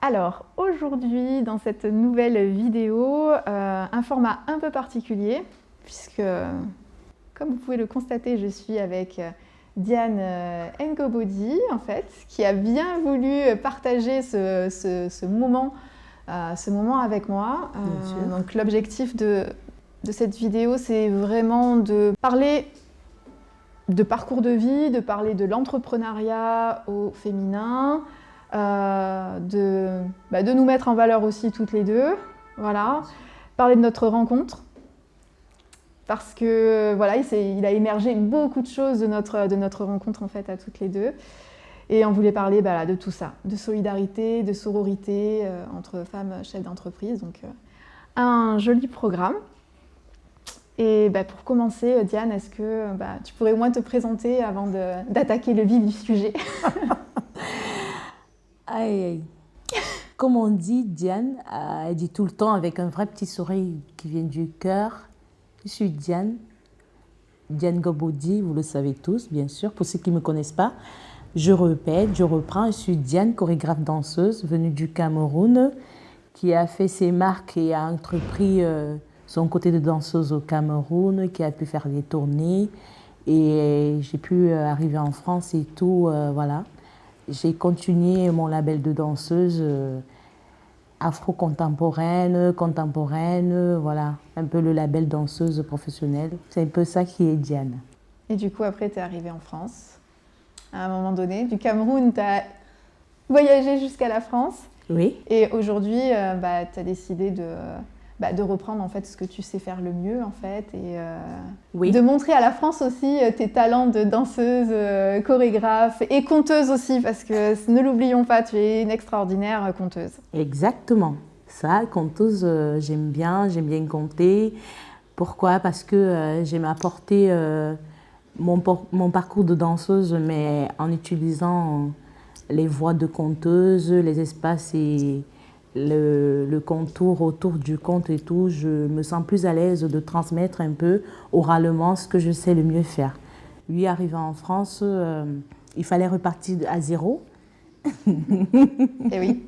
Alors aujourd'hui, dans cette nouvelle vidéo, un format un peu particulier, puisque comme vous pouvez le constater, je suis avec Diane Ngobodi, en fait, qui a bien voulu partager ce moment avec moi. Donc l'objectif de cette vidéo, c'est vraiment de parler de parcours de vie, de parler de l'entrepreneuriat au féminin, de nous mettre en valeur aussi toutes les deux, voilà. Parler de notre rencontre, parce que voilà, il a émergé beaucoup de choses de notre rencontre en fait à toutes les deux. Et on voulait parler de tout ça, de solidarité, de sororité entre femmes chefs d'entreprise. Donc un joli programme. Et pour commencer, Diane, est-ce que tu pourrais au moins te présenter avant d'attaquer le vif du sujet? Aïe, aïe. Comme on dit, Diane, elle dit tout le temps avec un vrai petit sourire qui vient du cœur. Je suis Diane Ngobodi, vous le savez tous, bien sûr. Pour ceux qui ne me connaissent pas, je répète, je reprends. Je suis Diane, chorégraphe danseuse, venue du Cameroun, qui a fait ses marques et a entrepris son côté de danseuse au Cameroun, qui a pu faire des tournées. Et j'ai pu arriver en France et tout, voilà. J'ai continué mon label de danseuse afro-contemporaine, voilà, un peu le label danseuse professionnelle. C'est un peu ça qui est Diane. Et du coup, après, tu es arrivée en France, à un moment donné. Du Cameroun, tu as voyagé jusqu'à la France. Oui. Et aujourd'hui, tu as décidé de reprendre en fait ce que tu sais faire le mieux en fait et oui. de montrer à la France aussi tes talents de danseuse, chorégraphe et conteuse aussi parce que ne l'oublions pas, tu es une extraordinaire conteuse. Exactement. Ça, conteuse, j'aime bien compter. Pourquoi? Parce que j'aime apporter mon parcours de danseuse mais en utilisant les voix de conteuse, les espaces et le contour autour du conte et tout, je me sens plus à l'aise de transmettre un peu oralement ce que je sais le mieux faire. Lui, arrivé en France, il fallait repartir à zéro. Et oui.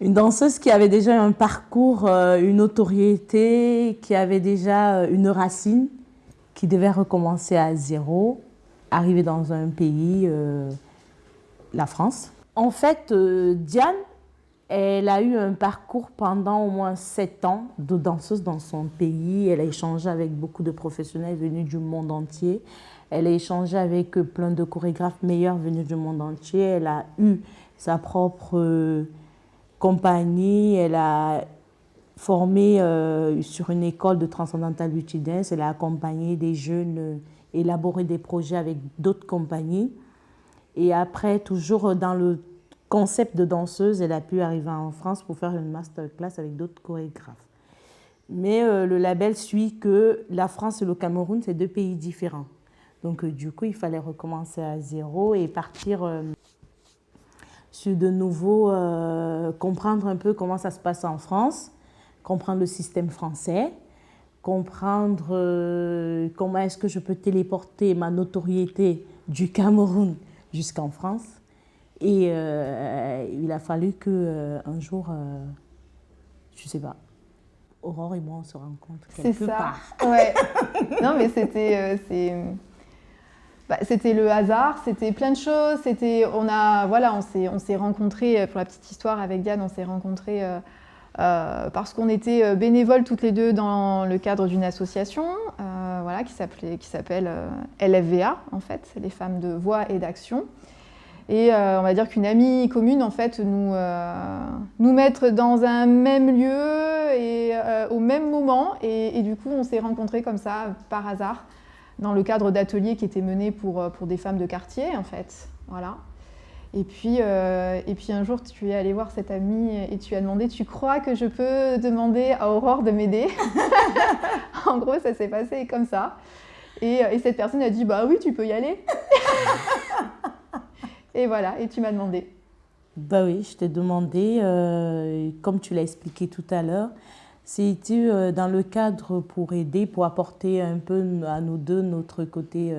Une danseuse qui avait déjà un parcours, une notoriété, qui avait déjà une racine, qui devait recommencer à zéro, arriver dans un pays, la France. En fait, Diane, elle a eu un parcours pendant au moins 7 ans de danseuse dans son pays. Elle a échangé avec beaucoup de professionnels venus du monde entier. Elle a échangé avec plein de chorégraphes meilleurs venus du monde entier. Elle a eu sa propre compagnie. Elle a formé sur une école de Transcendental Beauty Dance. Elle a accompagné des jeunes, élaboré des projets avec d'autres compagnies. Et après, toujours dans le concept de danseuse, elle a pu arriver en France pour faire une masterclass avec d'autres chorégraphes. Mais le label suit que la France et le Cameroun, c'est 2 pays différents. Donc du coup, il fallait recommencer à zéro et partir sur de nouveau, comprendre un peu comment ça se passe en France, comprendre le système français, comprendre comment est-ce que je peux téléporter ma notoriété du Cameroun jusqu'en France. Et il a fallu qu'un jour, je ne sais pas, Aurore et moi, on se rencontrent quelque part. C'est ça, ouais. Non, mais c'était le hasard, c'était plein de choses. On s'est rencontrés, pour la petite histoire avec Diane, on s'est rencontrés parce qu'on était bénévoles toutes les deux dans le cadre d'une association qui s'appelle LFVA, en fait, c'est les femmes de voix et d'action. Et on va dire qu'une amie commune, en fait, nous mettre dans un même lieu et au même moment. Et du coup, on s'est rencontrés comme ça, par hasard, dans le cadre d'ateliers qui étaient menés pour des femmes de quartier, en fait. Voilà. Et puis un jour, tu es allé voir cette amie et tu as demandé « Tu crois que je peux demander à Aurore de m'aider ?» En gros, ça s'est passé comme ça. Et cette personne a dit « Bah oui, tu peux y aller !» Et voilà, et tu m'as demandé. Bah oui, je t'ai demandé, comme tu l'as expliqué tout à l'heure, c'était dans le cadre pour aider, pour apporter un peu à nous deux notre côté.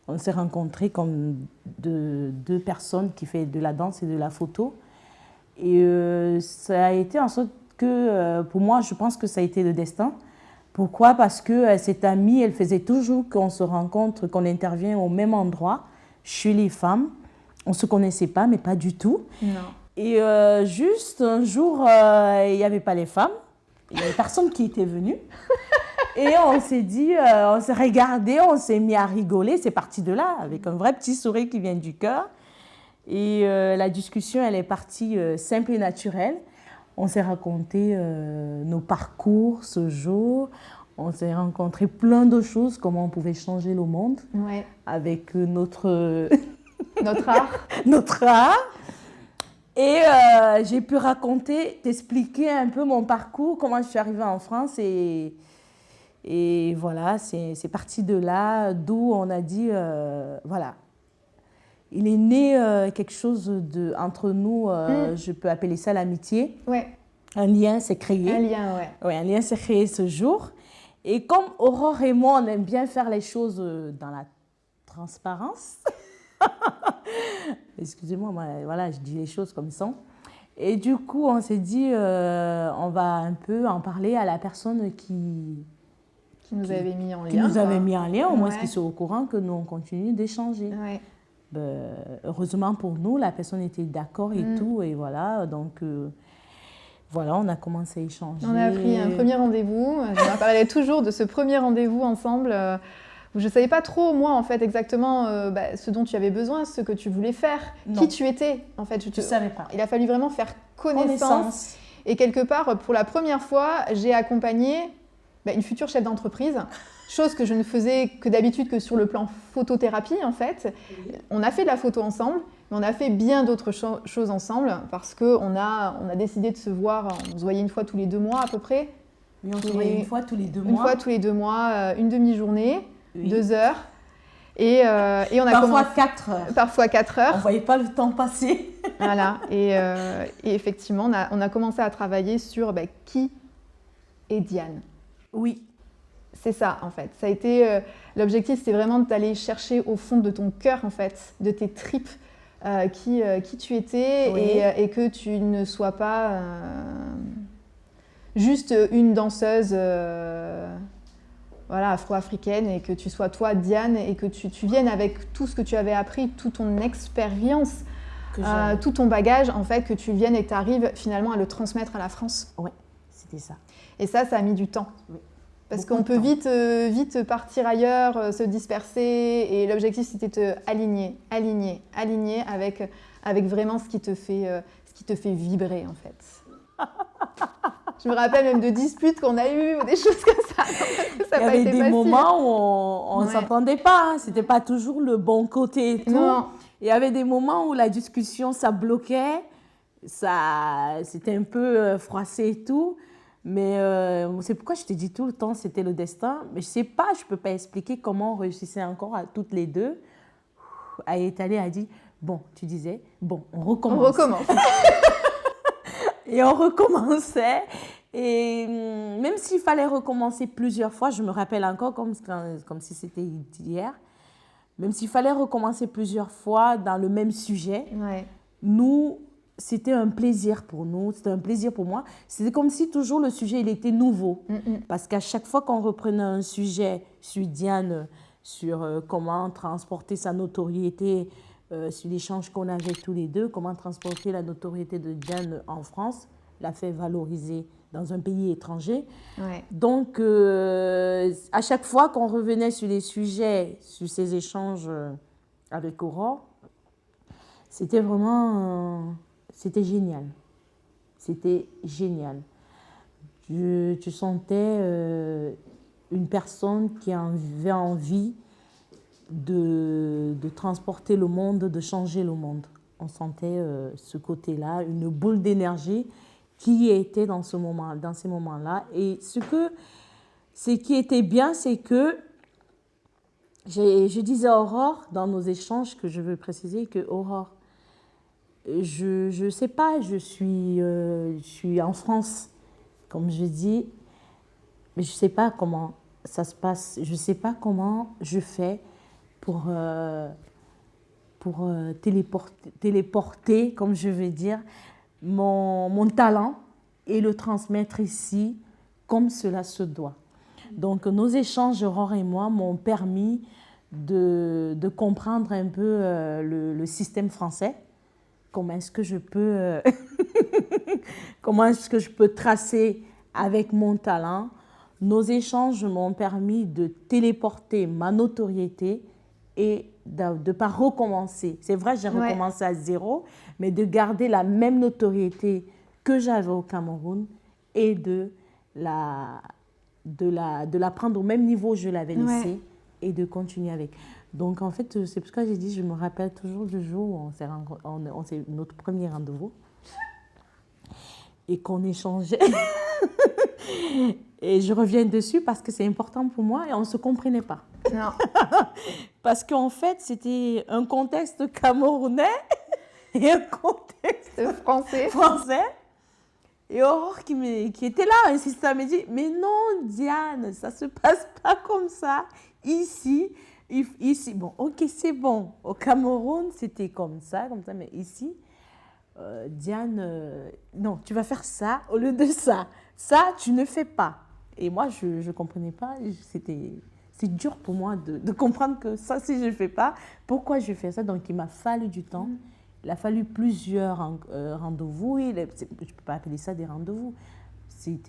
On s'est rencontrés comme deux personnes qui font de la danse et de la photo. Et ça a été en sorte que, pour moi, je pense que ça a été le destin. Pourquoi? Parce que cette amie, elle faisait toujours qu'on se rencontre, qu'on intervient au même endroit, chez les femmes. On ne se connaissait pas, mais pas du tout. Non. Et juste un jour, il n'y avait pas les femmes. Il n'y avait personne qui était venu. Et on s'est dit, on s'est regardé, on s'est mis à rigoler. C'est parti de là, avec un vrai petit sourire qui vient du cœur. Et la discussion, elle est partie simple et naturelle. On s'est raconté nos parcours ce jour. On s'est rencontré plein de choses, comment on pouvait changer le monde avec notre art. notre art. Et j'ai pu raconter, t'expliquer un peu mon parcours, comment je suis arrivée en France. Et voilà, c'est parti de là, d'où on a dit, voilà. Il est né quelque chose entre nous, je peux appeler ça l'amitié. Ouais. Un lien s'est créé. Un lien, ouais. Oui, un lien s'est créé ce jour. Et comme Aurore et moi, on aime bien faire les choses dans la transparence. Excusez-moi, voilà, je dis les choses comme ça. Et du coup, on s'est dit, on va un peu en parler à la personne qui nous avait mis en lien. Qui nous avait mis en lien, au moins qu'ils soient au courant que nous, on continue d'échanger. Ouais. Heureusement pour nous, la personne était d'accord et tout. Et voilà, donc voilà, on a commencé à échanger. On a pris un premier rendez-vous. Je me parlais toujours de ce premier rendez-vous ensemble. Où je ne savais pas trop, moi, en fait, exactement ce dont tu avais besoin, ce que tu voulais faire, qui tu étais. En fait, je ne savais pas. Il a fallu vraiment faire connaissance. Et quelque part, pour la première fois, j'ai accompagné une future chef d'entreprise, chose que je ne faisais que d'habitude que sur le plan photothérapie, en fait. On a fait de la photo ensemble, mais on a fait bien d'autres choses ensemble, parce qu'on a décidé de se voir, on se voyait une fois tous les 2 mois à peu près. Oui, on se voyait une fois tous les 2 mois. Une fois tous les 2 mois, une demi-journée. 2 heures. Et on a parfois 4 heures. Parfois 4 heures. On ne voyait pas le temps passer. Voilà. Et effectivement, on a commencé à travailler sur qui est Diane. Oui. C'est ça, en fait. Ça a été l'objectif, c'était vraiment d'aller chercher au fond de ton cœur, en fait, de tes tripes, qui tu étais et que tu ne sois pas juste une danseuse afro-africaine et que tu sois toi, Diane, et que tu viennes avec tout ce que tu avais appris, toute ton expérience, tout ton bagage, en fait, que tu viennes et que tu arrives finalement à le transmettre à la France. Oui, c'était ça. Et ça a mis du temps. Oui. Parce qu'on peut vite partir ailleurs, se disperser, et l'objectif c'était de te aligner avec vraiment ce qui te fait vibrer, en fait. Je me rappelle même de disputes qu'on a eues, ou des choses comme ça. Il y avait des moments où on ne s'entendait pas, c'était pas toujours le bon côté et tout. Non. Il y avait des moments où la discussion, ça bloquait, c'était un peu froissé et tout. Mais c'est pourquoi je te dis tout le temps, c'était le destin. Mais je ne sais pas, je ne peux pas expliquer comment on réussissait encore à toutes les deux. Elle est allée, elle a dit, bon, tu disais, bon, on recommence. On recommence. Et on recommençait. Et même s'il fallait recommencer plusieurs fois, je me rappelle encore comme si c'était hier, même s'il fallait recommencer plusieurs fois dans le même sujet, c'était un plaisir pour nous, c'était un plaisir pour moi. C'était comme si toujours le sujet, il était nouveau. Parce qu'à chaque fois qu'on reprenait un sujet sur Diane, sur comment transporter sa notoriété, sur l'échange qu'on avait tous les deux, comment transporter la notoriété de Diane en France, la faire valoriser dans un pays étranger. Ouais. Donc, à chaque fois qu'on revenait sur les sujets, sur ces échanges avec Aurore, c'était vraiment... C'était génial. C'était génial. Tu sentais une personne qui avait envie de transporter le monde, de changer le monde. On sentait ce côté-là, une boule d'énergie qui était dans ces moments-là. Et ce qui était bien, c'est que je disais à Aurore, dans nos échanges, que je veux préciser que Aurore, je ne sais pas, je suis en France, comme je dis, mais je ne sais pas comment ça se passe. Je ne sais pas comment je fais pour téléporter, comme je veux dire, mon talent et le transmettre ici comme cela se doit. Donc, nos échanges, Aurore et moi, m'ont permis de comprendre un peu le système français. Comment est-ce que je peux, comment est-ce que je peux tracer avec mon talent. Nos échanges m'ont permis de téléporter ma notoriété et de ne pas recommencer. C'est vrai, j'ai recommencé à zéro, mais de garder la même notoriété que j'avais au Cameroun et de la prendre au même niveau où je l'avais laissée et de continuer avec. Donc, en fait, c'est pour ça que j'ai dit, je me rappelle toujours du jour où on s'est notre premier rendez-vous et qu'on échangeait. Et je reviens dessus parce que c'est important pour moi et on ne se comprenait pas. Non. Parce qu'en fait, c'était un contexte camerounais et un contexte français. Et Aurore qui était là, insistait, elle me dit, mais non, Diane, ça ne se passe pas comme ça. Ici, bon, ok, c'est bon. Au Cameroun, c'était comme ça, mais ici, Diane, non, tu vas faire ça au lieu de ça. Ça, tu ne fais pas. Et moi, je ne comprenais pas. C'est dur pour moi de comprendre que ça, si je ne fais pas, pourquoi je fais ça? Donc, il m'a fallu du temps. Il a fallu plusieurs rendez-vous. Je ne peux pas appeler ça des rendez-vous. C'était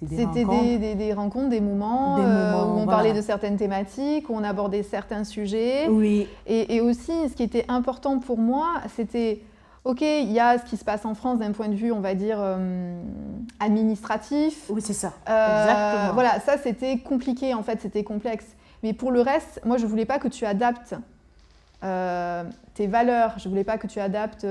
des rencontres. Des rencontres, des moments où on parlait de certaines thématiques, où on abordait certains sujets. Oui. Et aussi, ce qui était important pour moi, c'était, ok, il y a ce qui se passe en France d'un point de vue, on va dire, administratif. Oui, c'est ça. Exactement. Voilà, ça, c'était compliqué, en fait, c'était complexe. Mais pour le reste, moi, je ne voulais pas que tu adaptes tes valeurs, je ne voulais pas que tu adaptes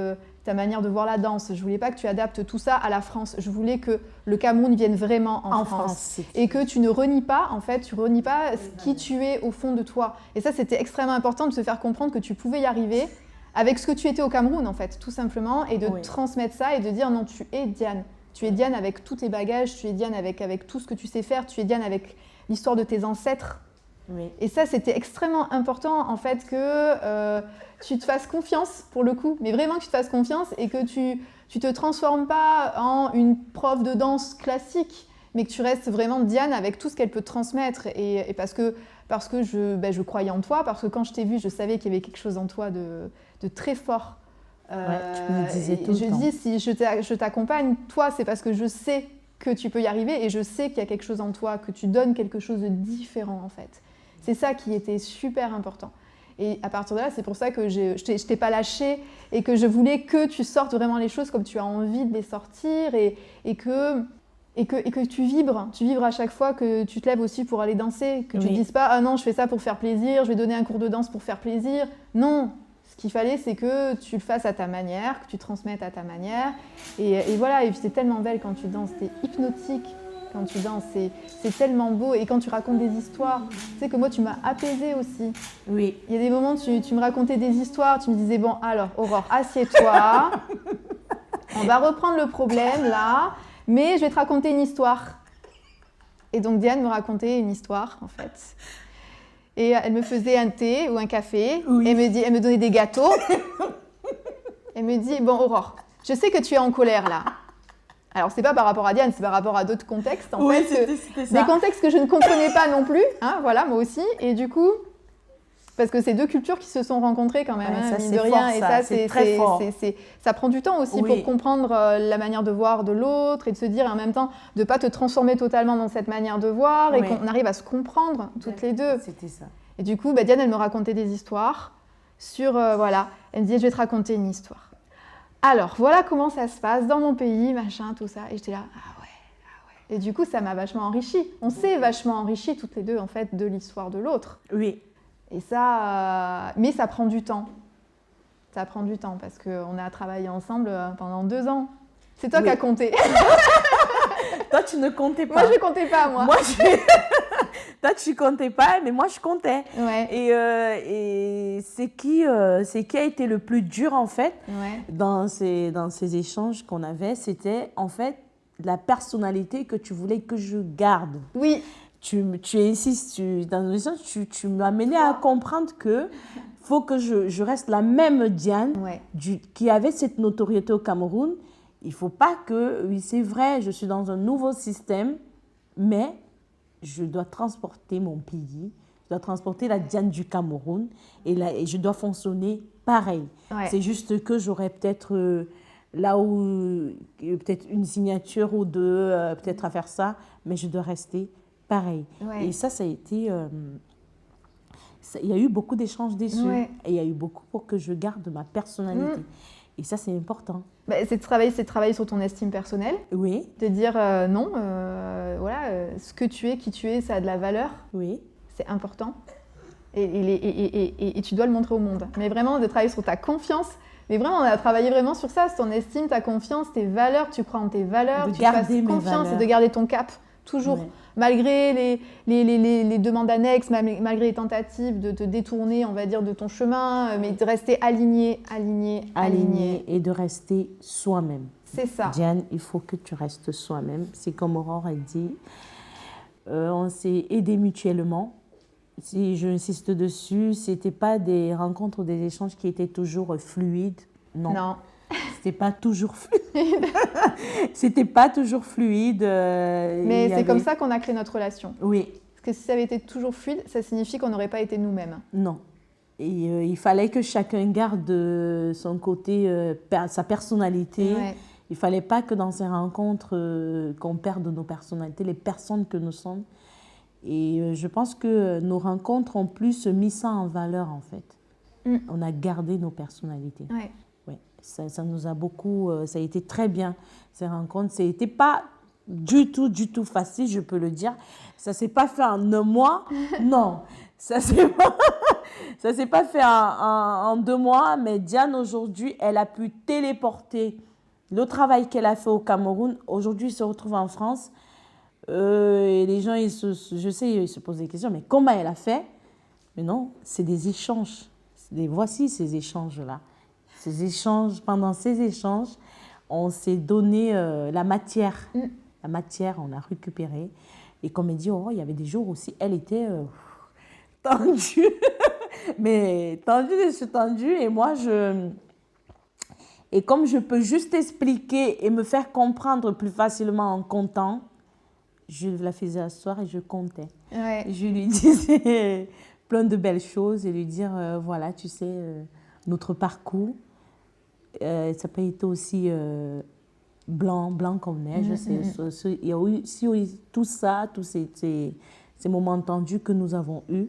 ta manière de voir la danse, je ne voulais pas que tu adaptes tout ça à la France, je voulais que le Cameroun vienne vraiment en France. Et que tu ne renies pas, en fait, tu renies pas qui tu es au fond de toi. Et ça, c'était extrêmement important de se faire comprendre que tu pouvais y arriver avec ce que tu étais au Cameroun, en fait, tout simplement, et de transmettre ça et de dire non, tu es Diane. Tu es Diane avec tous tes bagages, tu es Diane avec tout ce que tu sais faire, tu es Diane avec l'histoire de tes ancêtres. Oui. Et ça, c'était extrêmement important, en fait, que tu te fasses confiance, pour le coup, mais vraiment que tu te fasses confiance et que tu te transformes pas en une prof de danse classique, mais que tu restes vraiment Diane avec tout ce qu'elle peut te transmettre. Et parce que je croyais en toi, parce que quand je t'ai vue, je savais qu'il y avait quelque chose en toi de très fort. Tu me disais tout le temps. Je dis, si je t'accompagne, toi, c'est parce que je sais que tu peux y arriver et je sais qu'il y a quelque chose en toi, que tu donnes quelque chose de différent, en fait. C'est ça qui était super important. Et à partir de là, c'est pour ça que je ne t'ai pas lâché et que je voulais que tu sortes vraiment les choses comme tu as envie de les sortir et que tu vibres. Tu vibres à chaque fois que tu te lèves aussi pour aller danser. Que tu ne dises pas « Ah non, je fais ça pour faire plaisir, je vais donner un cours de danse pour faire plaisir. » Non, ce qu'il fallait, c'est que tu le fasses à ta manière, que tu transmettes à ta manière. Et voilà, et puis c'est tellement belle quand tu danses, c'est hypnotique. Quand tu danses, c'est tellement beau. Et quand tu racontes des histoires, tu sais que moi, tu m'as apaisée aussi. Oui. Il y a des moments, tu me racontais des histoires, tu me disais, bon, alors, Aurore, assieds-toi. On va reprendre le problème, là, mais je vais te raconter une histoire. Et donc, Diane me racontait une histoire, en fait. Et elle me faisait un thé ou un café. Oui. Et elle me donnait des gâteaux. Elle me dit, bon, Aurore, je sais que tu es en colère, là. Alors, c'est pas par rapport à Diane, c'est par rapport à d'autres contextes, en fait. C'était ça. Des contextes que je ne comprenais pas non plus, hein, voilà, moi aussi. Et du coup, parce que c'est deux cultures qui se sont rencontrées quand même, hein, mine de rien. Et ça, c'est très fort. Ça prend du temps aussi pour comprendre la manière de voir de l'autre et de se dire, en même temps, de ne pas te transformer totalement dans cette manière de voir et qu'on arrive à se comprendre toutes les deux. C'était ça. Et du coup, Diane, elle me racontait des histoires sur, voilà, elle me disait, je vais te raconter une histoire. Alors, voilà comment ça se passe dans mon pays, machin, tout ça. Et j'étais là, ah ouais. Et du coup, ça m'a vachement enrichie. On s'est vachement enrichis toutes les deux, en fait, de l'histoire de l'autre. Oui. Et ça, mais ça prend du temps. Ça prend du temps parce qu'on a travaillé ensemble pendant 2 ans. C'est toi qui as compté. Toi, tu ne comptais pas. Moi, je ne comptais pas, moi. Toi, tu ne comptais pas, mais moi, je comptais. Ouais. Et c'est qui a été le plus dur, en fait, dans ces échanges qu'on avait, c'était, en fait, la personnalité que tu voulais que je garde. Oui. Tu insistes, dans l'échange, tu m'as amené à comprendre que faut que je reste la même Diane qui avait cette notoriété au Cameroun, Il ne faut pas que, oui, c'est vrai, je suis dans un nouveau système, mais je dois transporter mon pays, je dois transporter la Diane du Cameroun et je dois fonctionner pareil. Ouais. C'est juste que j'aurais peut-être là où, peut-être une signature ou deux, peut-être à faire ça, mais je dois rester pareil. Ouais. Et ça a été... il y a eu beaucoup d'échanges dessus. Ouais. Et il y a eu beaucoup pour que je garde ma personnalité. Et ça, c'est important. Bah, c'est de travailler sur ton estime personnelle. Oui. De dire non, voilà, ce que tu es, qui tu es, ça a de la valeur. Oui. C'est important. Et tu dois le montrer au monde. Mais vraiment, de travailler sur ta confiance. Mais vraiment, on a travaillé vraiment sur ça, sur ton estime, ta confiance, tes valeurs, tu crois en tes valeurs, De tu garder fasses mes confiance valeurs. et de garder ton cap, toujours. Ouais. Malgré les demandes annexes, malgré les tentatives de te détourner, on va dire, de ton chemin, mais de rester aligné. Aligné et de rester soi-même. C'est ça. Diane, il faut que tu restes soi-même. C'est comme Aurore a dit, on s'est aidés mutuellement. Si j'insiste dessus, ce n'était pas des rencontres ou des échanges qui étaient toujours fluides. Non. C'était pas toujours fluide. C'était pas toujours fluide. Mais c'est comme ça qu'on a créé notre relation. Oui. Parce que si ça avait été toujours fluide, ça signifie qu'on n'aurait pas été nous-mêmes. Non. Et il fallait que chacun garde son côté, sa personnalité. Ouais. Il fallait pas que dans ces rencontres, qu'on perde nos personnalités, les personnes que nous sommes. Et je pense que nos rencontres ont plus mis ça en valeur, en fait. On a gardé nos personnalités. Ouais. Ouais, ça nous a beaucoup... ça a été très bien, ces rencontres. Ça n'était pas du tout facile, je peux le dire. Ça ne s'est pas fait en un mois. Non, ça ne s'est pas fait en 2 mois. Mais Diane, aujourd'hui, elle a pu téléporter le travail qu'elle a fait au Cameroun. Aujourd'hui, elle se retrouve en France. Et les gens, je sais, ils se posent des questions. Mais comment elle a fait? Mais non, c'est des échanges. Voici ces échanges-là. Ces échanges, pendant ces échanges, on s'est donné la matière. La matière, on l'a récupérée. Et comme elle dit, il y avait des jours aussi, elle était tendue. Mais tendue, je suis tendue. Et moi, Et comme je peux juste expliquer et me faire comprendre plus facilement en comptant, je la faisais asseoir et je comptais. Ouais. Je lui disais plein de belles choses et lui dire, voilà, tu sais, notre parcours, ça n'a pas été aussi blanc comme neige. Il y a eu tout ça, tous ces moments tendus que nous avons eus.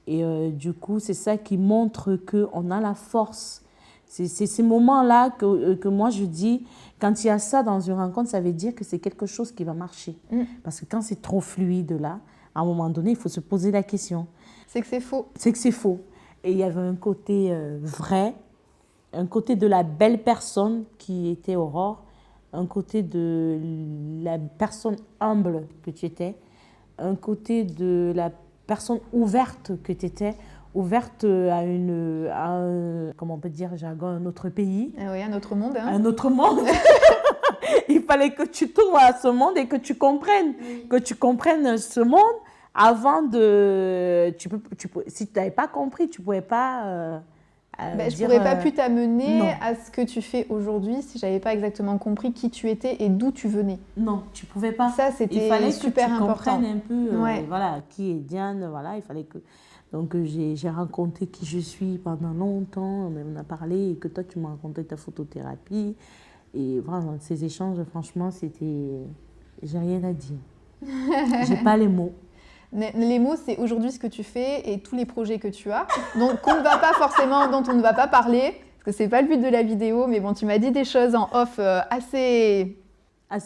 Et du coup, c'est ça qui montre qu'on a la force. C'est ces moments-là que moi je dis, quand il y a ça dans une rencontre, ça veut dire que c'est quelque chose qui va marcher. Parce que quand c'est trop fluide là, à un moment donné, il faut se poser la question. C'est que c'est faux. C'est que c'est faux. Et il y avait un côté vrai, un côté de la belle personne qui était Aurore, un côté de la personne humble que tu étais, un côté de la personne ouverte que tu étais, ouverte à comment on peut dire, jargon, un autre pays. Oui, un autre monde. Un autre monde. Il fallait que tu t'ouvres à ce monde et que tu comprennes ce monde avant de... si tu n'avais pas compris, tu ne pouvais pas... je ne pourrais pas pu t'amener à ce que tu fais aujourd'hui si je n'avais pas exactement compris qui tu étais et d'où tu venais. Non, tu ne pouvais pas. Ça, c'était super important. Il fallait que tu comprennes un peu voilà, qui est Diane. Voilà, il fallait que... Donc, j'ai raconté qui je suis pendant longtemps. On a parlé et que toi, tu m'as raconté ta photothérapie. Et vraiment, ces échanges, franchement, c'était... J'ai rien à dire. J'ai pas les mots. Les mots, c'est aujourd'hui ce que tu fais et tous les projets que tu as. Donc, dont on ne va pas parler, parce que c'est pas le but de la vidéo. Mais bon, tu m'as dit des choses en off assez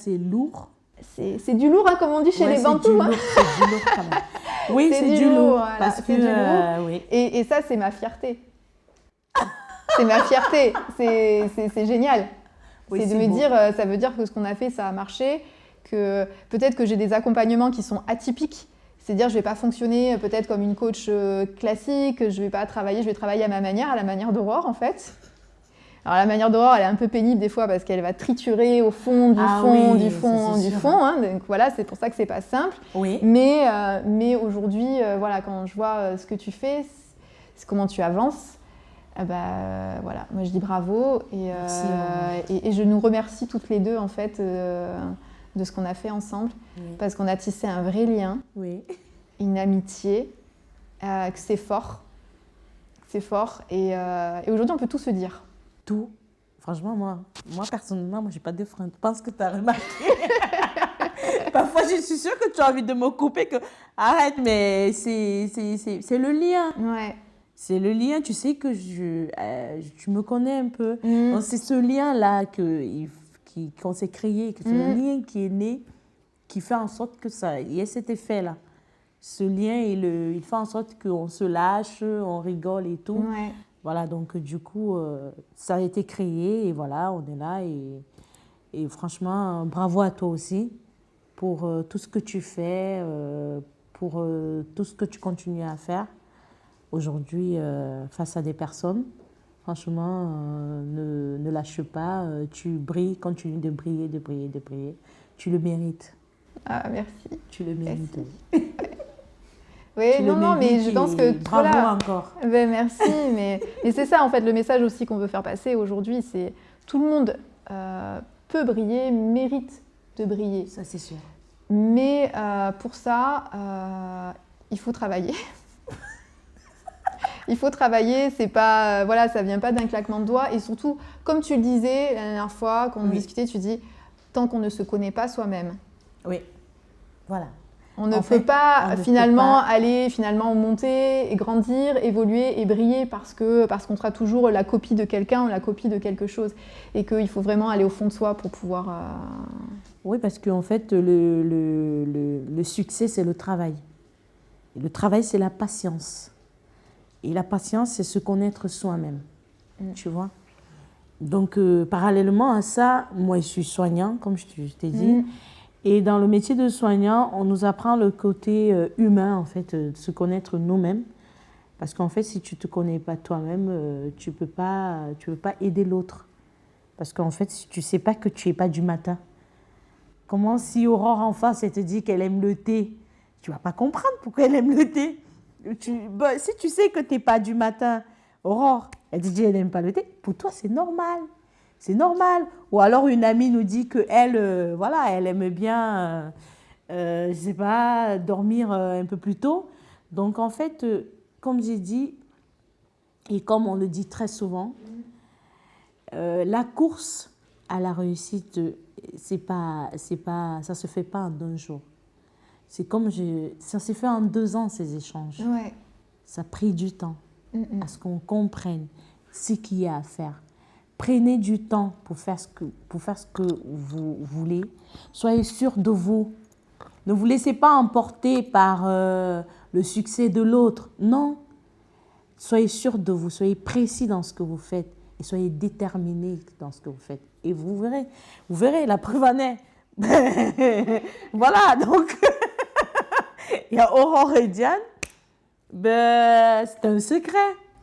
lourd. C'est du lourd, hein, comme on dit chez les Bantous. C'est du lourd quand même. Oui, c'est du lourd. Voilà, parce que, du lourd. Oui. Et ça, c'est ma fierté. C'est ma fierté. C'est génial. Oui, c'est de me dire, ça veut dire que ce qu'on a fait, ça a marché. Que peut-être que j'ai des accompagnements qui sont atypiques. C'est-à-dire, je ne vais pas fonctionner peut-être comme une coach classique. Je vais travailler à ma manière, à la manière d'Aurore, en fait. Alors, la manière d'Aurore, elle est un peu pénible des fois parce qu'elle va triturer au fond, du fond. Hein. Donc voilà, c'est pour ça que c'est pas simple. Oui. Mais aujourd'hui, voilà, quand je vois ce que tu fais, comment tu avances, Voilà, moi je dis bravo Merci, et je nous remercie toutes les deux en fait de ce qu'on a fait ensemble parce qu'on a tissé un vrai lien, une amitié, que c'est fort et aujourd'hui on peut tout se dire. Tout. Franchement, moi personnellement, j'ai pas de frein. Je pense que tu as remarqué. Parfois, je suis sûre que tu as envie de me couper, que arrête, mais c'est le lien. Ouais. C'est le lien, tu sais que tu me connais un peu. Donc, c'est ce lien-là qu'on s'est créé, que c'est le lien qui est né, qui fait en sorte que il y ait cet effet-là. Ce lien, il fait en sorte qu'on se lâche, on rigole et tout. Ouais. Voilà, donc du coup, ça a été créé et voilà, on est là. Et franchement, bravo à toi aussi pour tout ce que tu fais, pour tout ce que tu continues à faire aujourd'hui face à des personnes. Franchement, ne lâche pas, tu brilles, continue de briller, de briller, de briller. Tu le mérites. Ah, merci. Tu le mérites. Oui, non, mais je pense que... Bravo encore. Ben, merci, mais c'est ça en fait le message aussi qu'on veut faire passer aujourd'hui, c'est tout le monde peut briller, mérite de briller. Ça c'est sûr. Mais pour ça, il faut travailler. Il faut travailler, c'est pas, voilà, ça vient pas d'un claquement de doigts. Et surtout, comme tu le disais la dernière fois, quand on discutait, tu dis, tant qu'on ne se connaît pas soi-même. Oui, voilà. On ne peut pas aller monter et grandir, évoluer et briller parce qu'on sera toujours la copie de quelqu'un ou la copie de quelque chose. Et qu'il faut vraiment aller au fond de soi pour pouvoir... Oui, parce qu'en fait, le succès, c'est le travail. Et le travail, c'est la patience. Et la patience, c'est se connaître soi-même. Tu vois? Donc, parallèlement à ça, moi, je suis soignant, comme je t'ai dit. Et dans le métier de soignant, on nous apprend le côté humain, en fait, de se connaître nous-mêmes. Parce qu'en fait, si tu ne te connais pas toi-même, tu peux pas aider l'autre. Parce qu'en fait, si tu ne sais pas que tu n'es pas du matin, comment si Aurore en face, elle te dit qu'elle aime le thé, tu ne vas pas comprendre pourquoi elle aime le thé. Si tu sais que tu n'es pas du matin, Aurore, elle te dit qu'elle n'aime pas le thé, pour toi, c'est normal. C'est normal. Ou alors une amie nous dit qu'elle voilà, elle aime bien, je sais pas, dormir un peu plus tôt. Donc en fait, comme j'ai dit, et comme on le dit très souvent, la course à la réussite, ça se fait pas en un jour. C'est comme ça s'est fait en 2 ans ces échanges. Ouais. Ça a pris du temps à ce qu'on comprenne ce qu'il y a à faire. Prenez du temps pour faire ce que vous voulez. Soyez sûr de vous. Ne vous laissez pas emporter par le succès de l'autre. Non. Soyez sûr de vous. Soyez précis dans ce que vous faites. Et soyez déterminé dans ce que vous faites. Et vous verrez, la preuve en est. Voilà, donc, il y a Aurore et Diane. C'est un secret.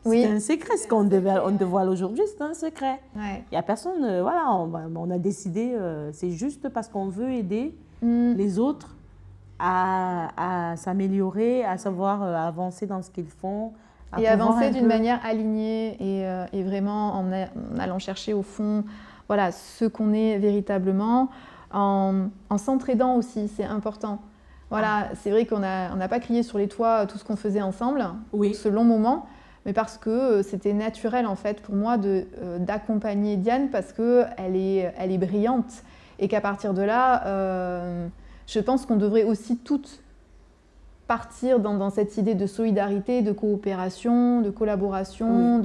Oui. C'est un secret. Ce qu'on dévoile aujourd'hui, c'est un secret. Ouais. Il n'y a personne, voilà, on a décidé, c'est juste parce qu'on veut aider les autres à s'améliorer, à savoir avancer dans ce qu'ils font. Et avancer d'une manière alignée et vraiment en allant chercher au fond voilà, ce qu'on est véritablement, en s'entraidant aussi, c'est important. Voilà, c'est vrai qu'on n'a pas crié sur les toits tout ce qu'on faisait ensemble, ce long moment, mais parce que c'était naturel en fait pour moi d'accompagner Diane parce qu'elle est brillante et qu'à partir de là, je pense qu'on devrait aussi toutes partir dans cette idée de solidarité, de coopération, de collaboration,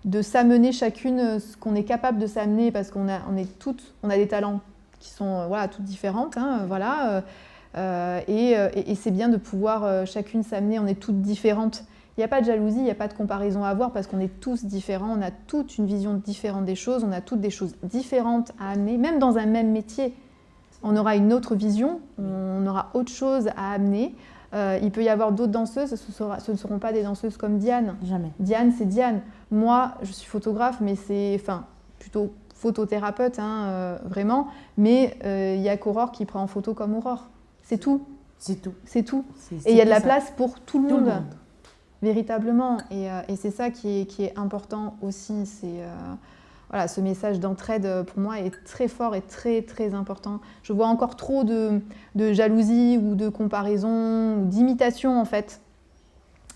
de s'amener chacune ce qu'on est capable de s'amener parce qu'on a des talents qui sont toutes différentes, hein, voilà. Et c'est bien de pouvoir chacune s'amener, on est toutes différentes. Il n'y a pas de jalousie, il n'y a pas de comparaison à avoir parce qu'on est tous différents, on a toute une vision différente des choses, on a toutes des choses différentes à amener, même dans un même métier. On aura une autre vision, on aura autre chose à amener. Il peut y avoir d'autres danseuses, ce ne seront pas des danseuses comme Diane. Jamais. Diane, c'est Diane. Moi, je suis photographe, mais plutôt photothérapeute, hein, vraiment. Mais il y a qu'Aurore qui prend en photo comme Aurore. C'est tout. C'est tout. C'est tout. Et il y a de la place pour tout le monde. véritablement. Et c'est ça qui est important aussi. Voilà, ce message d'entraide, pour moi, est très fort et très, très important. Je vois encore trop de jalousie ou de comparaison ou d'imitation, en fait.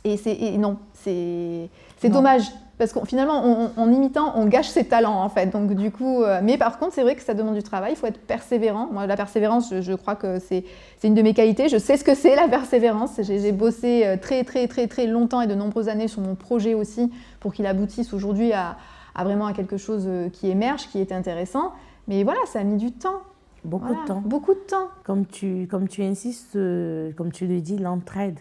Et non, c'est dommage. Parce que finalement, en imitant, on gâche ses talents, en fait. Donc, du coup, mais par contre, c'est vrai que ça demande du travail. Il faut être persévérant. Moi, la persévérance, je crois que c'est une de mes qualités. Je sais ce que c'est, la persévérance. J'ai bossé très, très, très, très longtemps et de nombreuses années sur mon projet aussi pour qu'il aboutisse aujourd'hui à vraiment à quelque chose qui émerge, qui est intéressant. Mais voilà, ça a mis du temps. Beaucoup de temps. Beaucoup de temps. Comme tu insistes, comme tu le dis, l'entraide.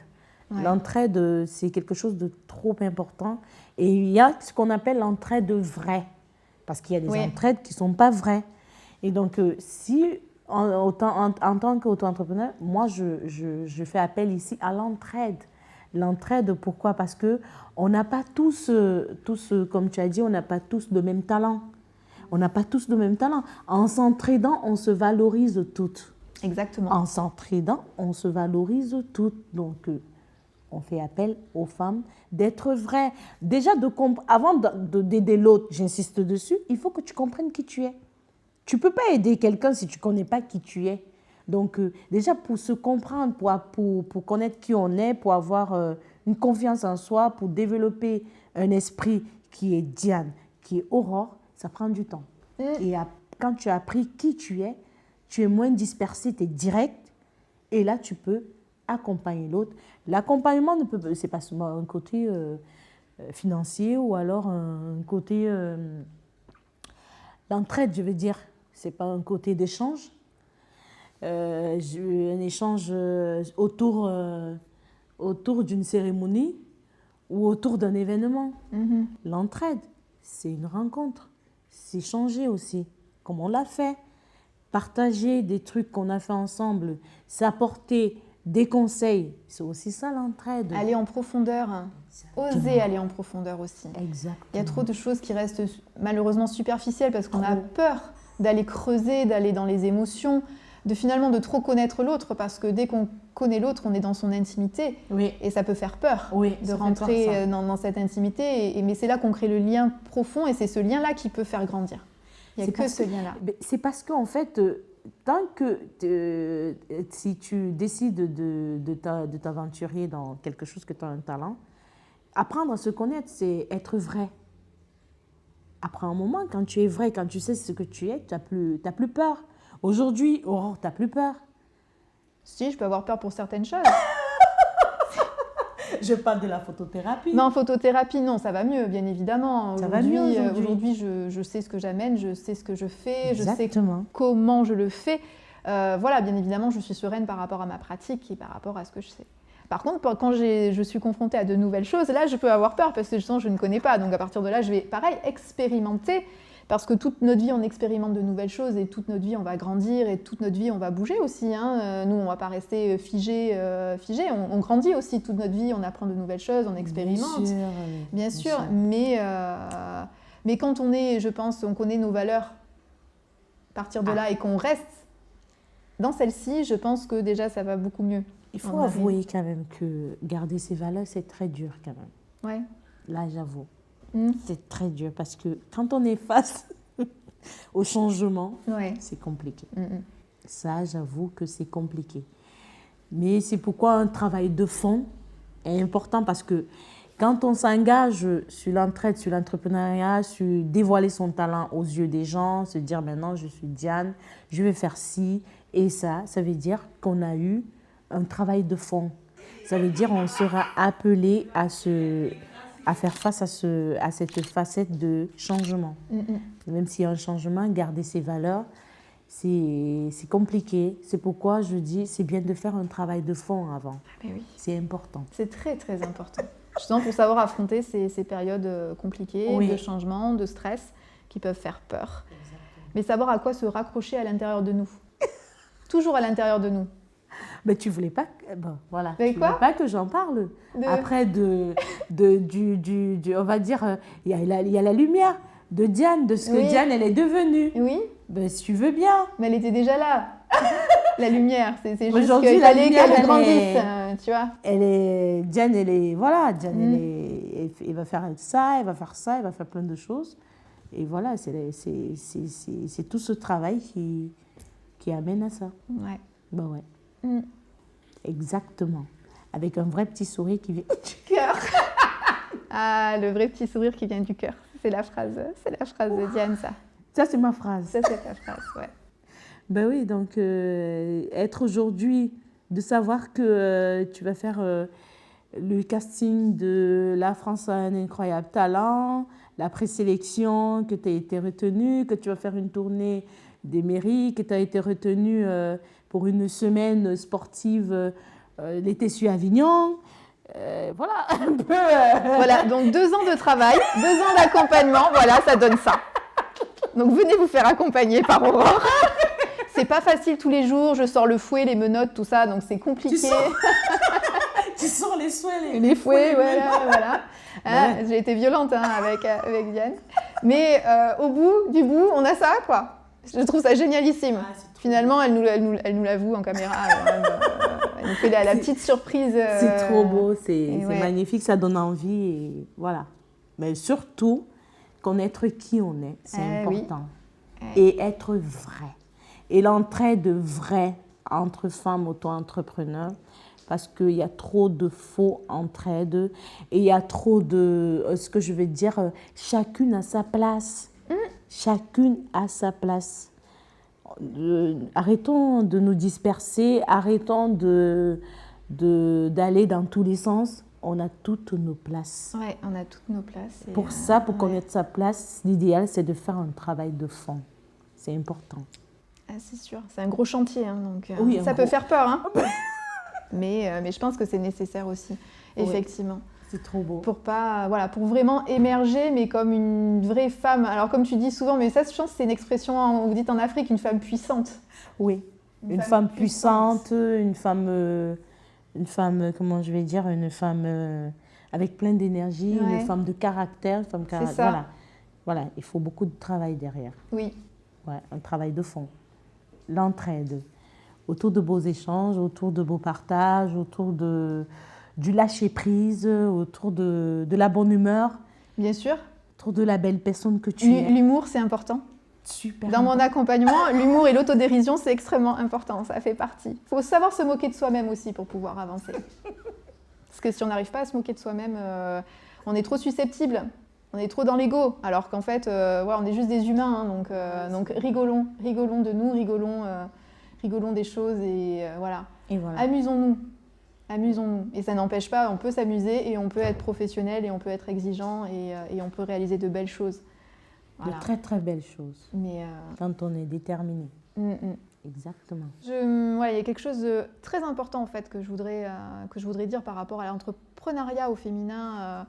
Ouais. L'entraide, c'est quelque chose de trop important. Et il y a ce qu'on appelle l'entraide vraie. Parce qu'il y a des entraides qui ne sont pas vraies. Et donc, si, en tant qu'auto-entrepreneur, moi, je fais appel ici à l'entraide. L'entraide, pourquoi? Parce qu'on n'a pas tous, comme tu as dit, on n'a pas tous le même talent. On n'a pas tous le même talent. En s'entraidant, on se valorise toutes. Exactement. En s'entraidant, on se valorise toutes. Donc, on fait appel aux femmes d'être vraies. Déjà, avant d'aider l'autre, j'insiste dessus, il faut que tu comprennes qui tu es. Tu ne peux pas aider quelqu'un si tu ne connais pas qui tu es. Donc, déjà, pour se comprendre, pour connaître qui on est, pour avoir une confiance en soi, pour développer un esprit qui est Diane, qui est Aurore, ça prend du temps. Et quand tu as appris qui tu es moins dispersé, tu es direct, et là, tu peux accompagner l'autre. L'accompagnement, ce n'est pas seulement un côté financier ou alors un côté... l'entraide, je veux dire, ce n'est pas un côté d'échange. Un échange autour d'une cérémonie ou autour d'un événement. L'entraide, c'est une rencontre. C'est échanger aussi, comme on l'a fait. Partager des trucs qu'on a fait ensemble, s'apporter des conseils, c'est aussi ça l'entraide. Aller en profondeur, oser aller en profondeur aussi. Exactement. Il y a trop de choses qui restent malheureusement superficielles parce qu'on a peur d'aller creuser, d'aller dans les émotions, de trop connaître l'autre, parce que dès qu'on connaît l'autre, on est dans son intimité. Et ça peut faire peur de rentrer dans cette intimité. Mais c'est là qu'on crée le lien profond et c'est ce lien-là qui peut faire grandir. Il n'y a que ce lien-là. C'est parce qu'en fait, tant que si tu décides de t'aventurer dans quelque chose que tu as un talent, apprendre à se connaître, c'est être vrai. Après un moment, quand tu es vrai, quand tu sais ce que tu es, tu n'as plus peur. Aujourd'hui, Aurore, tu n'as plus peur. Si, je peux avoir peur pour certaines choses. Je parle de la photothérapie. Non, photothérapie, non, ça va mieux, bien évidemment. Ça va mieux aujourd'hui, je sais ce que j'amène, je sais ce que je fais, Exactement. Je sais comment je le fais. Voilà, bien évidemment, je suis sereine par rapport à ma pratique et par rapport à ce que je sais. Par contre, quand je suis confrontée à de nouvelles choses, là, je peux avoir peur parce que justement, je ne connais pas. Donc, à partir de là, je vais, pareil, expérimenter. Parce que toute notre vie, on expérimente de nouvelles choses et toute notre vie, on va grandir et toute notre vie, on va bouger aussi. Nous, on ne va pas rester figé. On grandit aussi toute notre vie, on apprend de nouvelles choses, on expérimente. Bien sûr. Mais quand on connaît nos valeurs, à partir de là et qu'on reste dans celle-ci, je pense que déjà, ça va beaucoup mieux. Il faut avouer quand même que garder ses valeurs, c'est très dur quand même. Ouais. Là, j'avoue. C'est très dur parce que quand on est face au changement, c'est compliqué. Ça, j'avoue que c'est compliqué. Mais c'est pourquoi un travail de fond est important parce que quand on s'engage sur l'entraide, sur l'entrepreneuriat, sur dévoiler son talent aux yeux des gens, se dire maintenant je suis Diane, je vais faire ci et ça veut dire qu'on a eu un travail de fond. Ça veut dire qu'on sera appelé à faire face à cette facette de changement. Même s'il y a un changement, garder ses valeurs, c'est compliqué. C'est pourquoi je dis c'est bien de faire un travail de fond avant. Oui. C'est important. C'est très, très important. Justement pour savoir affronter ces périodes compliquées de changement, de stress qui peuvent faire peur. Exactement. Mais savoir à quoi se raccrocher à l'intérieur de nous. Toujours à l'intérieur de nous. Mais tu voulais pas, voilà. Mais tu voulais pas que j'en parle. Après on va dire, il y a la lumière de Diane, de ce que Diane elle est devenue. Oui. Ben, si tu veux bien. Mais elle était déjà là. La lumière, c'est juste Aujourd'hui, qu'il la fallait lumière, qu'elle elle grandisse, est- tu vois. Diane, Diane, Mm. elle va faire ça, elle va faire ça, elle va faire plein de choses. Et voilà, c'est tout ce travail qui amène à ça. Ouais. Ben ouais, Mm. exactement. Avec un vrai petit sourire qui vient. Cœur. Ah, le vrai petit sourire qui vient du cœur. C'est la phrase de Diane, ça. Ça, c'est ma phrase. Ça, c'est ta phrase, ouais. Ben oui, donc être aujourd'hui, de savoir que tu vas faire le casting de La France a un incroyable talent, la présélection, que tu as été retenu, que tu vas faire une tournée des mairies, que tu as été retenu pour une semaine sportive l'été sur Avignon. Voilà, un peu. Voilà, donc 2 ans de travail, 2 ans d'accompagnement, voilà, ça donne ça. Donc venez vous faire accompagner par Aurore. C'est pas facile tous les jours, je sors le fouet, les menottes, tout ça, donc c'est compliqué. Tu sors les souhaits, Les fouets, voilà. Hein, Ouais. j'ai été violente avec Diane. Mais au bout du bout, on a ça, quoi. Je trouve ça génialissime. Ah, c'est trop Finalement, elle nous l'avoue en caméra. Elle nous fait la petite surprise. C'est trop beau, et c'est ouais. magnifique, ça donne envie et voilà. Mais surtout, connaître qui on est, c'est Oui. important. Et être vrai. Et l'entraide vraie entre femmes auto-entrepreneurs, parce qu'il y a trop de faux entraide et il y a trop de, ce que je veux dire, chacune à sa place. Chacune à sa place. Arrêtons de nous disperser, arrêtons d'aller dans tous les sens. On a toutes nos places. Ouais, on a toutes nos places. Et, Pour ça, pour ouais. connaître sa place, l'idéal, c'est de faire un travail de fond. C'est important. Ah, c'est sûr, c'est un gros chantier, hein, donc Oui, ça un peut gros. faire peur. Hein. mais je pense que c'est nécessaire aussi, Oui. effectivement. C'est trop beau. Pour pas, voilà, pour vraiment émerger, mais comme une vraie femme. Alors comme tu dis souvent, mais ça, je pense que c'est une expression, vous dites en Afrique, une femme puissante. Oui, une femme puissante, une femme, comment je vais dire, une femme avec plein d'énergie, Ouais. une femme de caractère, une femme C'est ça. Voilà. Voilà, il faut beaucoup de travail derrière. Oui, Ouais, un travail de fond. L'entraide. Autour de beaux échanges, autour de beaux partages, autour du lâcher-prise, autour de la bonne humeur, bien sûr. autour de la belle personne que tu es. L'humour, c'est important. Super. Dans mon accompagnement, l'humour et l'autodérision, c'est extrêmement important, ça fait partie. Il faut savoir se moquer de soi-même aussi pour pouvoir avancer. Parce que si on n'arrive pas à se moquer de soi-même, on est trop susceptible, on est trop dans l'ego, alors qu'en fait, ouais, on est juste des humains, hein, donc rigolons de nous, rigolons des choses et voilà. Et voilà. Amusons-nous. Et ça n'empêche pas, on peut s'amuser et on peut être professionnel et on peut être exigeant et on peut réaliser de belles choses. Voilà. De très très belles choses. Mais Quand on est déterminé. Exactement. ouais, il y a quelque chose de très important en fait que je voudrais dire par rapport à l'entrepreneuriat au féminin.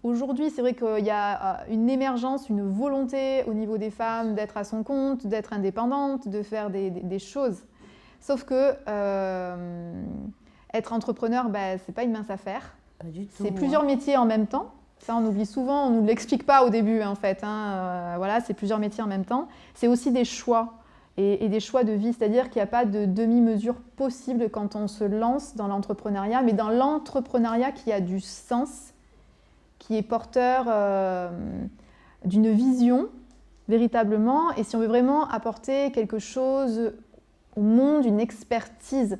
Aujourd'hui, c'est vrai qu'il y a une émergence, une volonté au niveau des femmes d'être à son compte, d'être indépendante, de faire des choses. Sauf que être entrepreneur, c'est pas une mince affaire. Pas du tout. C'est plusieurs métiers en même temps. Ça, on oublie souvent, on ne nous l'explique pas au début en fait. Hein. Voilà, c'est plusieurs métiers en même temps. C'est aussi des choix et des choix de vie, c'est-à-dire qu'il n'y a pas de demi-mesure possible quand on se lance dans l'entrepreneuriat, mais dans l'entrepreneuriat qui a du sens, qui est porteur d'une vision véritablement. Et si on veut vraiment apporter quelque chose au monde, une expertise.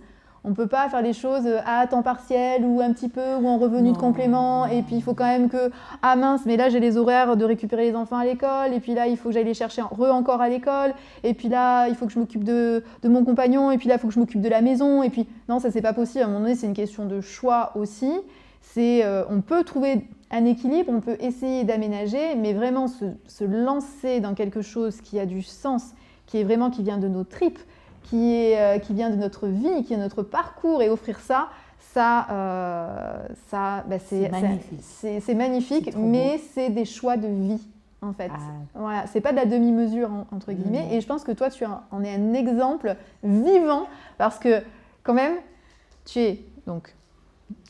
On ne peut pas faire les choses à temps partiel ou un petit peu ou en revenu de complément. Et puis il faut quand même que, ah mince, mais là j'ai les horaires de récupérer les enfants à l'école. Et puis là il faut que j'aille les chercher encore à l'école. Et puis là il faut que je m'occupe de mon compagnon. Et puis là il faut que je m'occupe de la maison. Et puis non, ça c'est pas possible. À un moment donné c'est une question de choix aussi. On peut trouver un équilibre, on peut essayer d'aménager, mais vraiment se lancer dans quelque chose qui a du sens, qui vient de nos tripes, qui vient de notre vie, qui est notre parcours, et offrir ça, c'est magnifique. C'est magnifique, mais c'est des choix de vie, en fait. Voilà, c'est pas de la demi-mesure, entre guillemets. Et je pense que toi, tu en es un exemple vivant, parce que quand même, tu es donc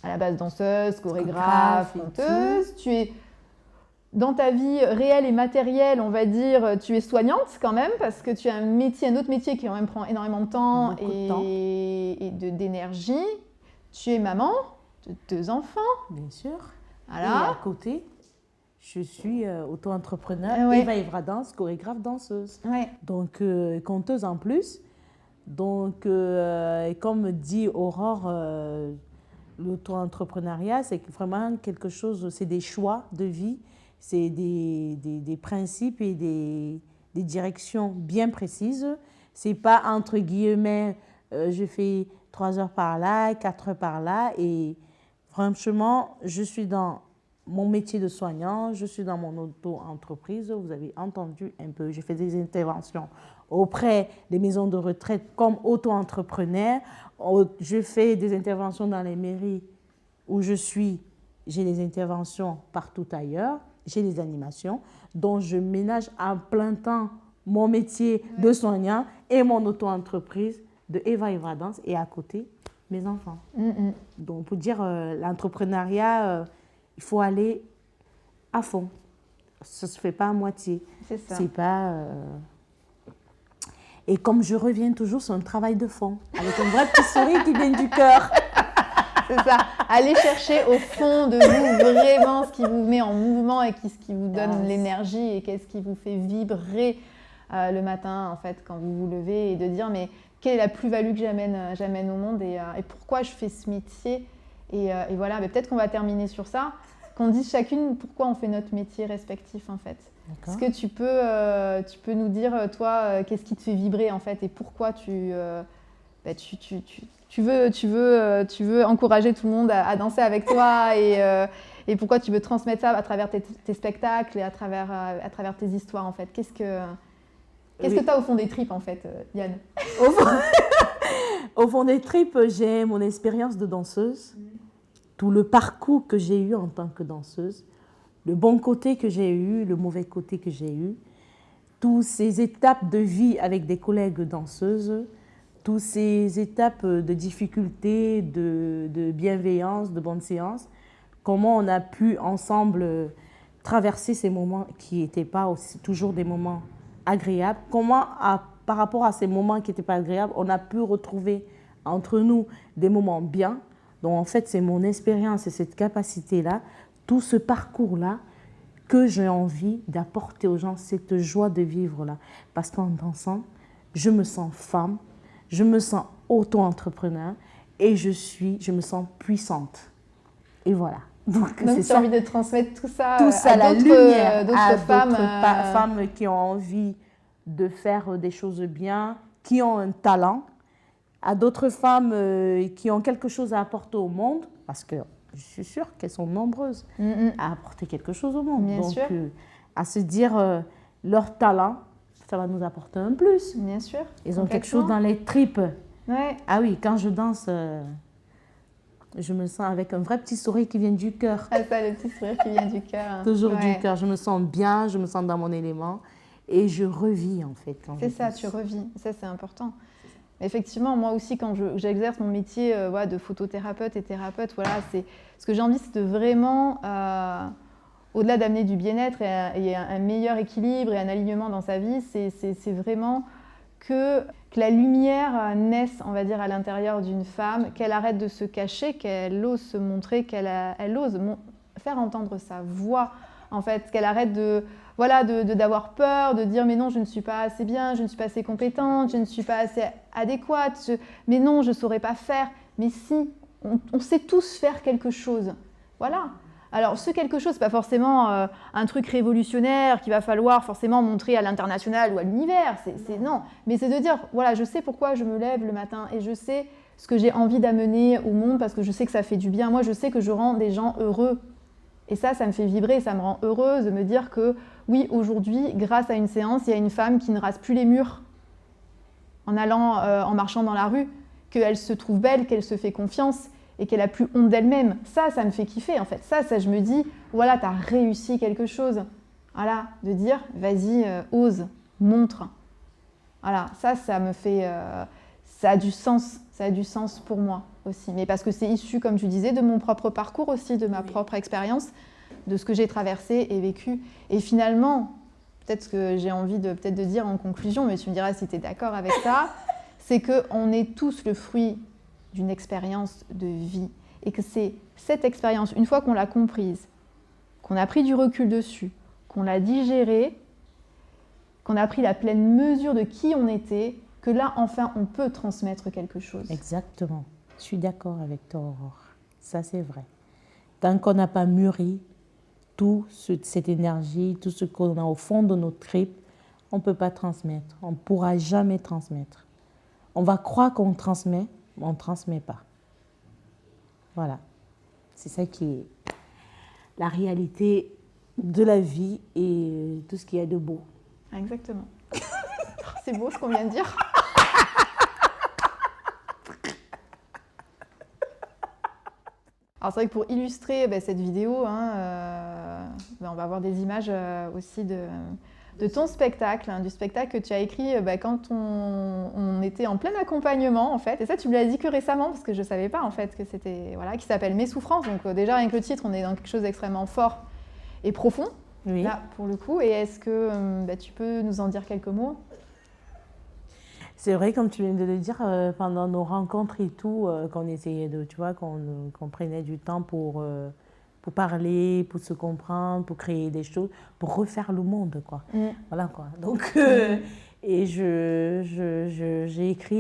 à la base danseuse, chorégraphe, conteuse, tu es dans ta vie réelle et matérielle, on va dire, tu es soignante quand même, parce que tu as un autre métier qui quand même prend énormément de temps et d'énergie. Tu es maman de 2 enfants. Bien sûr. Voilà. Et à côté, je suis auto-entrepreneur, Eva Evradance, chorégraphe danseuse. Ouais. Donc, conteuse en plus. Donc, comme dit Aurore, l'auto-entrepreneuriat, c'est vraiment quelque chose, c'est des choix de vie, c'est des principes et des directions bien précises. C'est pas entre guillemets, je fais 3 heures par là, 4 heures par là. Et franchement, je suis dans mon métier de soignant, je suis dans mon auto-entreprise. Vous avez entendu un peu, j'ai fait des interventions auprès des maisons de retraite comme auto-entrepreneur. Je fais des interventions dans les mairies où je suis. J'ai des interventions partout ailleurs. J'ai des animations dont je ménage à plein temps mon métier de soignant et mon auto-entreprise de Eva Evradance et à côté, mes enfants. Donc, pour dire, l'entrepreneuriat, il faut aller à fond. Ça ne se fait pas à moitié. C'est ça. C'est pas... Et comme je reviens toujours sur un travail de fond, avec un vrai petit sourire qui vient du cœur. C'est ça. Allez chercher au fond de vous vraiment ce qui vous met en mouvement et ce qui vous donne l'énergie et qu'est-ce qui vous fait vibrer le matin, en fait, quand vous vous levez, et de dire, mais quelle est la plus-value que j'amène au monde et pourquoi je fais ce métier. Et voilà, mais peut-être qu'on va terminer sur ça, qu'on dise chacune pourquoi on fait notre métier respectif, en fait. Est-ce que tu peux nous dire, toi, qu'est-ce qui te fait vibrer, en fait, et pourquoi tu veux encourager tout le monde à danser avec toi et pourquoi tu veux transmettre ça à travers tes spectacles et à travers tes histoires, en fait. Qu'est-ce que tu as au fond des tripes, en fait, Yann? Au fond des tripes, j'ai mon expérience de danseuse, tout le parcours que j'ai eu en tant que danseuse, le bon côté que j'ai eu, le mauvais côté que j'ai eu, toutes ces étapes de vie avec des collègues danseuses, toutes ces étapes de difficulté, de bienveillance, de bonne séance, comment on a pu ensemble traverser ces moments qui n'étaient pas aussi, toujours des moments agréables, comment par rapport à ces moments qui n'étaient pas agréables, on a pu retrouver entre nous des moments bien. Donc en fait, c'est mon expérience et cette capacité-là, tout ce parcours-là, que j'ai envie d'apporter aux gens, cette joie de vivre-là. Parce qu'en dansant, je me sens femme, je me sens auto-entrepreneur et je me sens puissante. Et voilà. Donc tu as envie de transmettre tout ça à la lumière, d'autres femmes. Femmes qui ont envie de faire des choses bien, qui ont un talent, à d'autres femmes qui ont quelque chose à apporter au monde, parce que je suis sûre qu'elles sont nombreuses à apporter quelque chose au monde. Bien sûr. À se dire leur talent, ça va nous apporter un plus. Bien sûr. Ils ont quelque chose dans les tripes. Ouais. Ah oui, quand je danse, je me sens avec un vrai petit sourire qui vient du cœur. Ah ça, le petit sourire qui vient du cœur. Toujours du cœur. Je me sens bien, je me sens dans mon élément et je revis en fait. C'est ça, tu revis. Ça, c'est important. Effectivement, moi aussi, quand j'exerce mon métier de photothérapeute et thérapeute, voilà, ce que j'ai envie, c'est de vraiment, au-delà d'amener du bien-être et un meilleur équilibre et un alignement dans sa vie, c'est vraiment que la lumière naisse, on va dire, à l'intérieur d'une femme, qu'elle arrête de se cacher, qu'elle ose se montrer, qu'elle ose faire entendre sa voix, en fait, qu'elle arrête d'avoir peur, de dire mais non, je ne suis pas assez bien, je ne suis pas assez compétente, je ne suis pas assez adéquate, mais non, je ne saurais pas faire. Mais si, on sait tous faire quelque chose. Voilà. Alors ce quelque chose, ce n'est pas forcément un truc révolutionnaire qu'il va falloir forcément montrer à l'international ou à l'univers, non. Mais c'est de dire, voilà, je sais pourquoi je me lève le matin et je sais ce que j'ai envie d'amener au monde parce que je sais que ça fait du bien. Moi, je sais que je rends des gens heureux. Et ça me fait vibrer, ça me rend heureuse de me dire que oui, aujourd'hui, grâce à une séance, il y a une femme qui ne rase plus les murs en marchant dans la rue, qu'elle se trouve belle, qu'elle se fait confiance et qu'elle a plus honte d'elle-même. Ça me fait kiffer en fait. Ça je me dis, voilà, tu as réussi quelque chose. Voilà, de dire, vas-y, ose, montre. Voilà, ça me fait... ça a du sens pour moi aussi. Mais parce que c'est issu, comme tu disais, de mon propre parcours aussi, de ma propre expérience. de ce que j'ai traversé et vécu. Et finalement, peut-être ce que j'ai envie de dire en conclusion, mais tu me diras si tu es d'accord avec ça, c'est qu'on est tous le fruit d'une expérience de vie. Et que c'est cette expérience, une fois qu'on l'a comprise, qu'on a pris du recul dessus, qu'on l'a digérée, qu'on a pris la pleine mesure de qui on était, que là, enfin, on peut transmettre quelque chose. Exactement. Je suis d'accord avec toi, Aurore. Ça, c'est vrai. Tant qu'on n'a pas mûri cette énergie, tout ce qu'on a au fond de nos tripes, on ne peut pas transmettre. On ne pourra jamais transmettre. On va croire qu'on transmet, mais on ne transmet pas. Voilà. C'est ça qui est la réalité de la vie et tout ce qu'il y a de beau. Exactement. C'est beau ce qu'on vient de dire. Alors c'est vrai que pour illustrer cette vidéo, on va avoir des images aussi de ton spectacle, du spectacle que tu as écrit quand on était en plein accompagnement en fait. Et ça tu me l'as dit que récemment parce que je ne savais pas en fait que c'était, qui s'appelle Mes souffrances. Donc déjà rien que le titre, on est dans quelque chose d'extrêmement fort et profond, oui. Là pour le coup. Et est-ce que tu peux nous en dire quelques mots ? C'est vrai, comme tu viens de le dire, pendant nos rencontres et tout, qu'on essayait de, tu vois, qu'on prenait du temps pour parler, pour se comprendre, pour créer des choses, pour refaire le monde, quoi. Voilà, quoi. Donc, et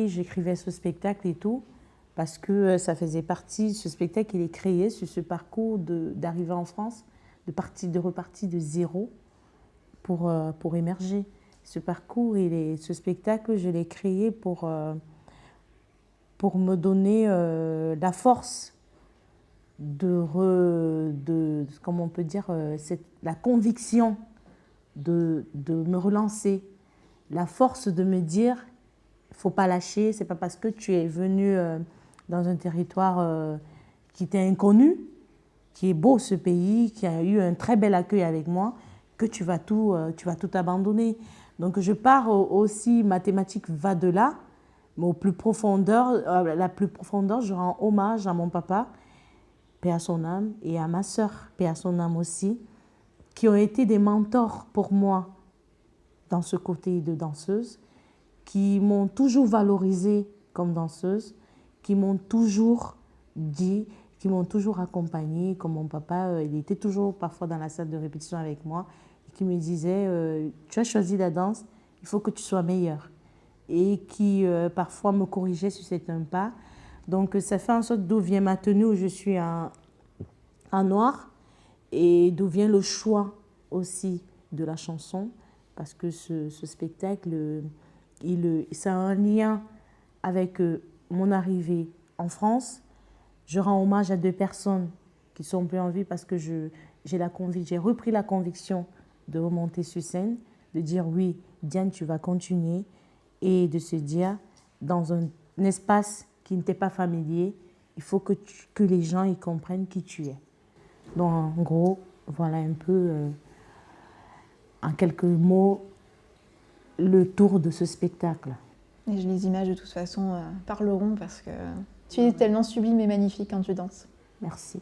j'écrivais ce spectacle et tout, parce que ça faisait partie, ce spectacle, il est créé sur ce parcours d'arrivée en France, de repartir de zéro pour émerger. Ce parcours, ce spectacle, je l'ai créé pour me donner la force comment on peut dire, la conviction de me relancer, la force de me dire, il ne faut pas lâcher, ce n'est pas parce que tu es venu dans un territoire qui t'est inconnu, qui est beau ce pays, qui a eu un très bel accueil avec moi, que tu vas tout abandonner. Donc je pars aussi, ma thématique va de là, mais la plus profondeur, je rends hommage à mon papa, paix à son âme, et à ma sœur, paix à son âme aussi, qui ont été des mentors pour moi dans ce côté de danseuse, qui m'ont toujours valorisée comme danseuse, qui m'ont toujours dit, qui m'ont toujours accompagnée, comme mon papa, il était toujours parfois dans la salle de répétition avec moi, qui me disait tu as choisi la danse, il faut que tu sois meilleure. Et qui parfois me corrigeait sur certains pas. Donc ça fait en sorte d'où vient ma tenue où je suis en noir et d'où vient le choix aussi de la chanson. Parce que ce spectacle, ça a un lien avec mon arrivée en France. Je rends hommage à 2 personnes qui sont plus en vie parce que j'ai repris la conviction de remonter sur scène, de dire oui, Diane, tu vas continuer et de se dire, dans un espace qui ne t'est pas familier, il faut que les gens y comprennent qui tu es. Donc, en gros, voilà un peu, en quelques mots, le tour de ce spectacle. Et les images, de toute façon, parleront parce que tu es tellement sublime et magnifique quand tu danses. Merci.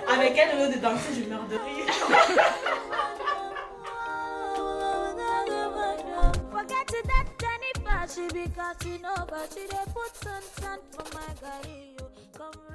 Avec elle, au lieu de danser, je meurs de rire. Forget that Jennifer, she be cutting over, she dey put sun for my guy. Come